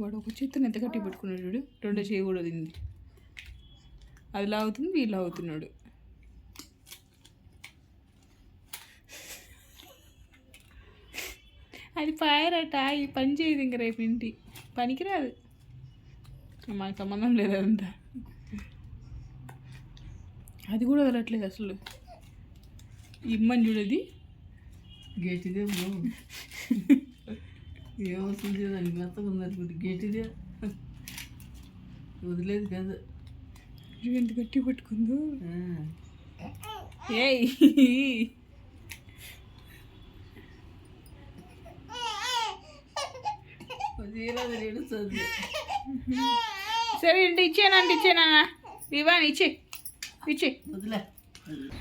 వాడు ఒక చేతిని ఎంత గట్టి పెట్టుకున్నాడు చూడు, రెండో చేయి కూడా తింది. అది లాగుతుంది, వీళ్ళు లాగుతున్నాడు. అది పాయరట, ఈ పని చేయదు ఇంక రేపు ఇంటి పనికిరాదు. మాకు సంబంధం లేదు అదంతా. అది కూడా వదలట్లేదు అసలు. ఇమ్మని చూడది గట్టిదే ఏమవుతుంది దానికి మెత్తగా ఉందనుకుంటే గట్టిదే వదిలేదు కదా. ఎంత గట్టి పట్టుకుందో. ఏయ్ సరే అంటే ఇచ్చేనా, ఇచ్చేనా వివాన్ ఇచ్చే వదిలే.